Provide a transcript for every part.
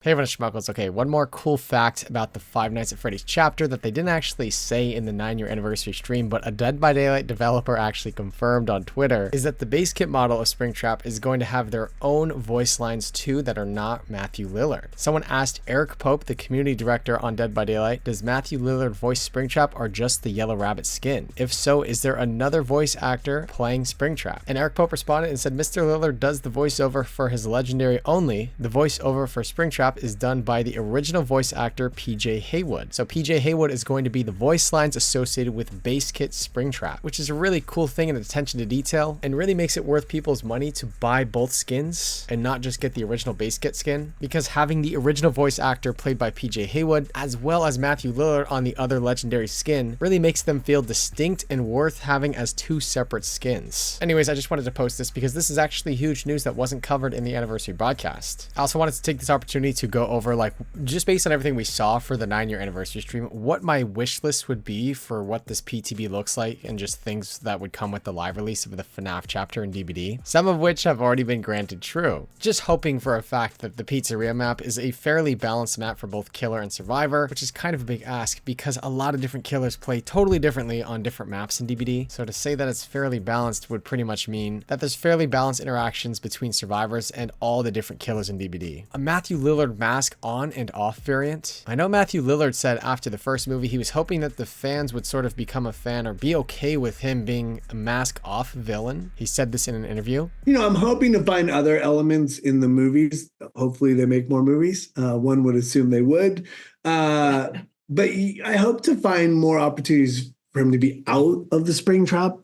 Hey everyone, it's Schmuckles. Okay, one more cool fact about the Five Nights at Freddy's chapter that they didn't actually say in the 9-year anniversary stream, but a Dead by Daylight developer actually confirmed on Twitter, is that the base kit model of Springtrap is going to have their own voice lines too that are not Matthew Lillard. Someone asked Eric Pope, the community director on Dead by Daylight, does Matthew Lillard voice Springtrap or just the Yellow Rabbit skin? If so, is there another voice actor playing Springtrap? And Eric Pope responded and said Mr. Lillard does the voiceover for his legendary only. The voiceover for Springtrap is done by the original voice actor PJ Heywood. So PJ Heywood is going to be the voice lines associated with base kit Springtrap, which is a really cool thing and attention to detail and really makes it worth people's money to buy both skins and not just get the original base kit skin, because having the original voice actor played by PJ Heywood as well as Matthew Lillard on the other legendary skin really makes them feel distinct and worth having as two separate skins. Anyways, I just wanted to post this because this is actually huge news that wasn't covered in the anniversary broadcast. I also wanted to take this opportunity to go over, like, just based on everything we saw for the 9-year anniversary stream, what my wish list would be for what this PTB looks like and just things that would come with the live release of the FNAF chapter in DBD, some of which have already been granted true. Just hoping for a fact that the pizzeria map is a fairly balanced map for both killer and survivor, which is kind of a big ask because a lot of different killers play totally differently on different maps in DBD. So to say that it's fairly balanced would pretty much mean that there's fairly balanced interactions between survivors and all the different killers in DBD. A Matthew Lillard mask on and off variant. I know Matthew Lillard said after the first movie he was hoping that the fans would sort of become a fan or be okay with him being a mask off villain. He said this in an interview. You know, I'm hoping to find other elements in the movies. Hopefully they make more movies. One would assume they would. But I hope to find more opportunities for him to be out of the Springtrap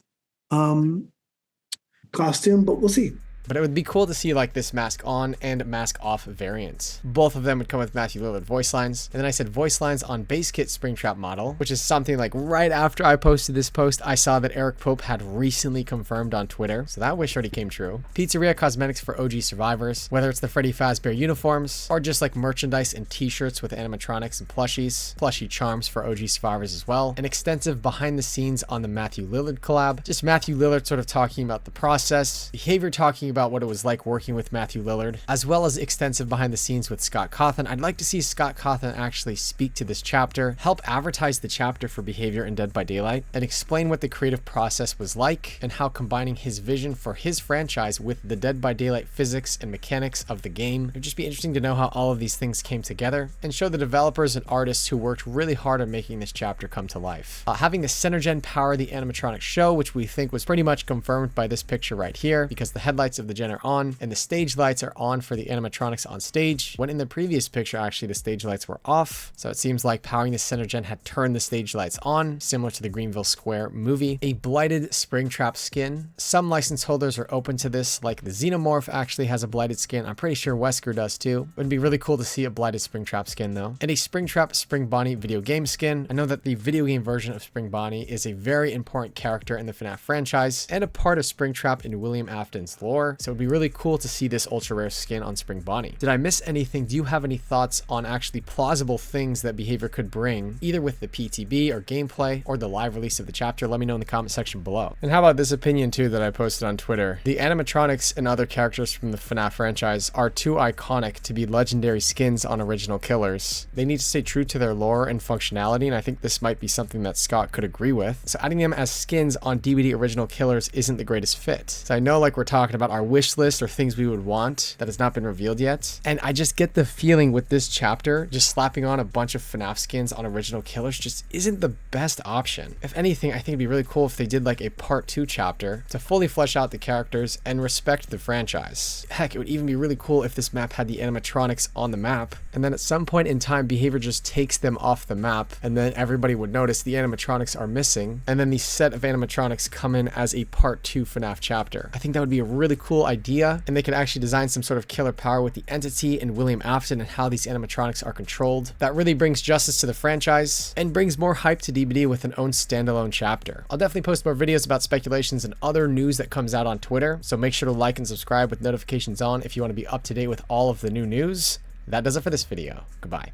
costume, but we'll see. But it would be cool to see like this mask on and mask off variants. Both of them would come with Matthew Lillard voice lines. And then I said voice lines on base kit Springtrap model, which is something like right after I posted this post, I saw that Eric Pope had recently confirmed on Twitter. So that wish already came true. Pizzeria cosmetics for OG survivors, whether it's the Freddy Fazbear uniforms or just like merchandise and t-shirts with animatronics and plushies, plushie charms for OG survivors as well. An extensive behind the scenes on the Matthew Lillard collab. Just Matthew Lillard sort of talking about the process, Behaviour talking about what it was like working with Matthew Lillard, as well as extensive behind the scenes with Scott Cawthon. I'd like to see Scott Cawthon actually speak to this chapter, help advertise the chapter for Behaviour in Dead by Daylight, and explain what the creative process was like and how combining his vision for his franchise with the Dead by Daylight physics and mechanics of the game. It'd just be interesting to know how all of these things came together and show the developers and artists who worked really hard on making this chapter come to life. Having the center gen power the animatronic show, which we think was pretty much confirmed by this picture right here, because the headlights of the gen are on and the stage lights are on for the animatronics on stage, when in the previous picture actually the stage lights were off. So it seems like powering the center gen had turned the stage lights on, similar to the Greenville Square movie. A blighted Springtrap skin. Some license holders are open to this, like the Xenomorph actually has a blighted skin. I'm pretty sure Wesker does too. It would be really cool to see a blighted Springtrap skin though. And a Springtrap Spring Bonnie video game skin. I know that the video game version of Spring Bonnie is a very important character in the FNAF franchise and a part of Springtrap in William Afton's lore, so it would be really cool to see this ultra rare skin on Spring Bonnie. Did I miss anything? Do you have any thoughts on actually plausible things that Behaviour could bring, either with the PTB or gameplay or the live release of the chapter? Let me know in the comment section below. And how about this opinion too that I posted on Twitter? The animatronics and other characters from the FNAF franchise are too iconic to be legendary skins on original killers. They need to stay true to their lore and functionality, and I think this might be something that Scott could agree with. So adding them as skins on DBD original killers isn't the greatest fit. So I know like we're talking about our wish list or things we would want that has not been revealed yet, and I just get the feeling with this chapter just slapping on a bunch of FNAF skins on original killers just isn't the best option. If anything, I think it'd be really cool if they did like a part 2 chapter to fully flesh out the characters and respect the franchise. Heck, it would even be really cool if this map had the animatronics on the map, and then at some point in time Behaviour just takes them off the map, and then everybody would notice the animatronics are missing, and then the set of animatronics come in as a part 2 FNAF chapter. I think that would be a really cool idea, and they could actually design some sort of killer power with the entity and William Afton and how these animatronics are controlled. That really brings justice to the franchise and brings more hype to DBD with an own standalone chapter. I'll definitely post more videos about speculations and other news that comes out on Twitter, so make sure to like and subscribe with notifications on if you want to be up to date with all of the new news. That does it for this video. Goodbye.